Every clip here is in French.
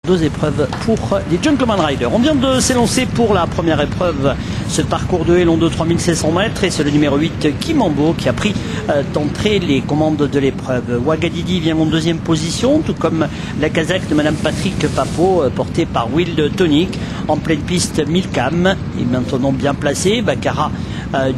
Deux épreuves pour les Gentleman Riders. On vient de s'élancer pour la première épreuve, ce parcours de long de 3600 mètres, et c'est le numéro 8 Kimambo qui a pris d'entrée les commandes de l'épreuve. Ouagadidi vient en deuxième position, tout comme la Kazakh de Madame Patrick Papot, portée par Wild Tonic. En pleine piste, Milkam est maintenant bien placé. Baccarat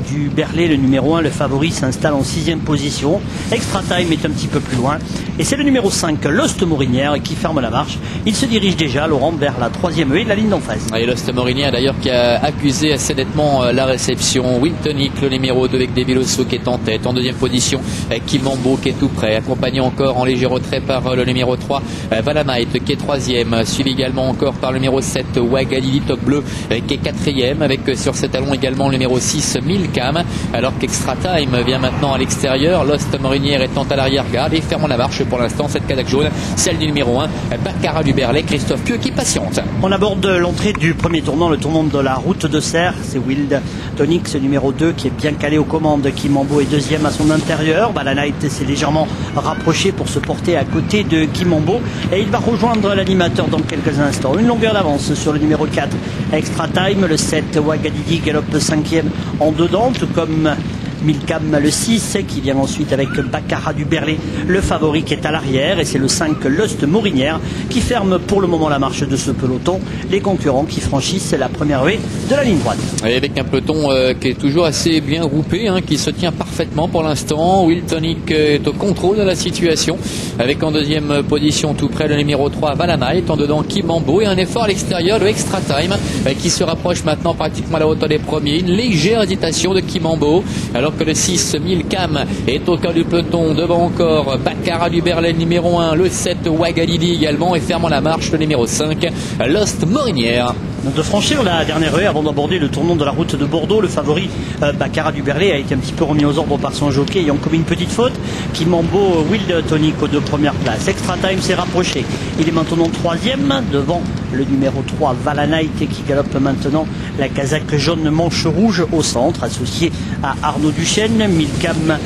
du Berlay, le numéro 1, le favori, s'installe en sixième position. Extra Time est un petit peu plus loin. Et c'est le numéro 5, Lost Morinière, qui ferme la marche. Il se dirige déjà, Laurent, vers la troisième haie de la ligne d'en face. Et Lost Morinière d'ailleurs qui a accusé assez nettement la réception. Wild Tonic, le numéro 2 avec Deviloso qui est en tête. En deuxième position, Kimambo qui est tout près. Accompagné encore en léger retrait par le numéro 3, Valanite qui est troisième. Suivi également encore par le numéro 7, Ouagadidi Toc Bleu qui est quatrième. Avec sur ses talons également le numéro 6, Milkam. Alors qu'Extra Time vient maintenant à l'extérieur. Lost Morinière étant à l'arrière-garde et fermant la marche pour l'instant. Cette Kazakh jaune, celle du numéro 1, Baccarat du Berlay, Christophe Pieux qui patiente. On aborde l'entrée du premier tournant, le tournant de la route de Serre. C'est Wild Tonic, ce numéro 2, qui est bien calé aux commandes. Kimambo est deuxième à son intérieur. Valanite s'est légèrement rapproché pour se porter à côté de Kimambo. Et il va rejoindre l'animateur dans quelques instants. Une longueur d'avance sur le numéro 4, Extra Time. Le 7, Ouagadidi, galope cinquième en dedans, tout comme Milkam, le 6, qui vient ensuite avec Baccarat du Berlay, le favori qui est à l'arrière. Et c'est le 5, Lost Morinière, qui ferme pour le moment la marche de ce peloton. Les concurrents qui franchissent la première haie de la ligne droite. Et avec un peloton qui est toujours assez bien groupé, qui se tient parfaitement pour l'instant. Wild Tonic est au contrôle de la situation, avec en deuxième position tout près le numéro 3, Valanite, en dedans Kimambo, et un effort à l'extérieur, le Extra Time, qui se rapproche maintenant pratiquement à la hauteur des premiers. Une légère hésitation de Kimambo, alors que le 6, Milkam, est au cœur du peloton. Devant encore Baccarat du Berlay, numéro 1, le 7, Ouagadidi également, et fermant la marche le numéro 5, Lost Morinière. De franchir la dernière haie avant d'aborder le tournant de la route de Bordeaux, le favori Baccarat du Berlay a été un petit peu remis aux ordres par son jockey ayant commis une petite faute. Kimambo, Wild Tonic aux deux premières places. Extra Time s'est rapproché. Il est maintenant troisième devant le numéro 3, Valanite, qui galope maintenant la Kazakh jaune manche rouge au centre, associé à Arnaud Duchesne. Milkam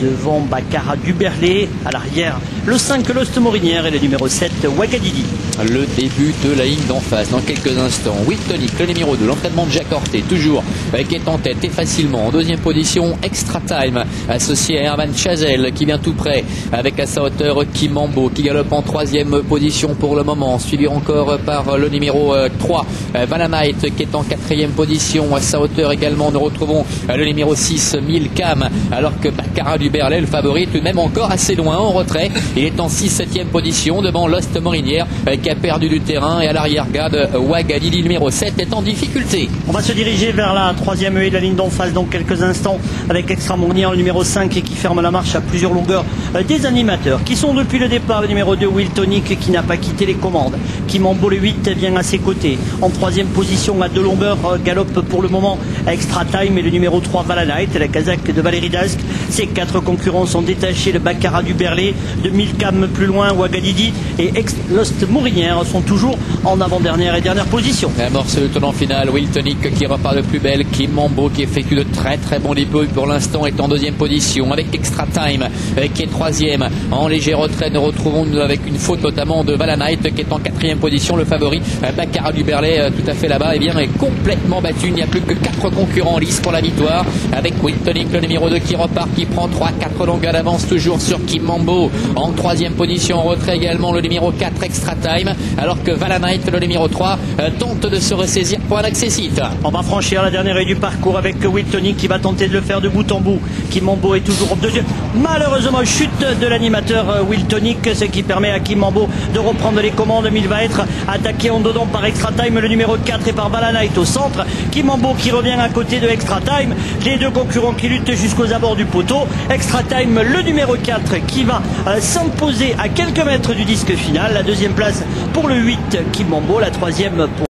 devant Baccarat du Berlay. À l'arrière, le 5, Lost Morinière, et le numéro 7, Ouagadidi. Le début de la ligne d'en face dans quelques instants. Wild Tonic, le numéro 2, l'entraînement de Jacques Horté, toujours qui est en tête et facilement. En deuxième position, Extra Time, associé à Herman Chazelle qui vient tout près, avec à sa hauteur Kimambo qui galope en troisième position pour le moment, suivi encore par le numéro 3, Valanite qui est en quatrième position. À sa hauteur également, nous retrouvons le numéro 6, Milkam, alors que Baccarat du Berlay, le favori, tout de même encore assez loin en retrait. Il est en 6-7e position devant Lost Morinière qui a perdu du terrain, et à l'arrière-garde, Ouagadidi, numéro 7, est en difficulté. On va se diriger vers la troisième haie de la ligne d'en face dans quelques instants, avec Extra Morinière, le numéro 5, et qui ferme la marche à plusieurs longueurs des animateurs qui sont depuis le départ. Le numéro 2, Wild Tonic, qui n'a pas quitté les commandes. Kimambo, le 8, vient à ses côtés. En troisième position à deux longueurs, galope pour le moment Extra Time et le numéro 3, Valanite, la Kazakh de Valérie Dasc. Ces quatre concurrents sont détachés. Le Baccarat du Berlay, de Milkam plus loin, Ouagadidi et Lost Morinière sont toujours en avant-dernière et dernière position. Amorce le tournant final, Wild Tonic qui repart de plus belle. Kimambo qui effectue de très très bons débuts pour l'instant est en deuxième position, avec Extra Time qui est troisième. En léger retrait, nous retrouvons avec une faute notamment de Valanite qui est en quatrième position. Le favori Baccarat du Berlay tout à fait là-bas, est complètement battu. Il n'y a plus que 4 concurrents en lice pour la victoire, avec Wild Tonic, le numéro 2, qui repart, qui prend 3-4 longueurs d'avance toujours sur Kimambo. En troisième position, en retrait également, le numéro 4, Extra Time, alors que Valanite, le numéro 3, tente de se ressaisir pour un accessite. On va franchir la dernière haie du parcours avec Wild Tonic qui va tenter de le faire de bout en bout. Kimambo est toujours en deuxième. Malheureusement, chute de l'animateur Wild Tonic, ce qui permet à Kimambo de reprendre les commandes, mais il va être attaqué en dedans par Extra Time, le numéro 4, et par Valanite au centre. Kimambo qui revient à côté de Extra Time. Les deux concurrents qui luttent jusqu'aux abords du poteau. Extra Time, le numéro 4, qui va s'imposer à quelques mètres du disque final. La deuxième place pour le 8, Kimambo. La troisième pour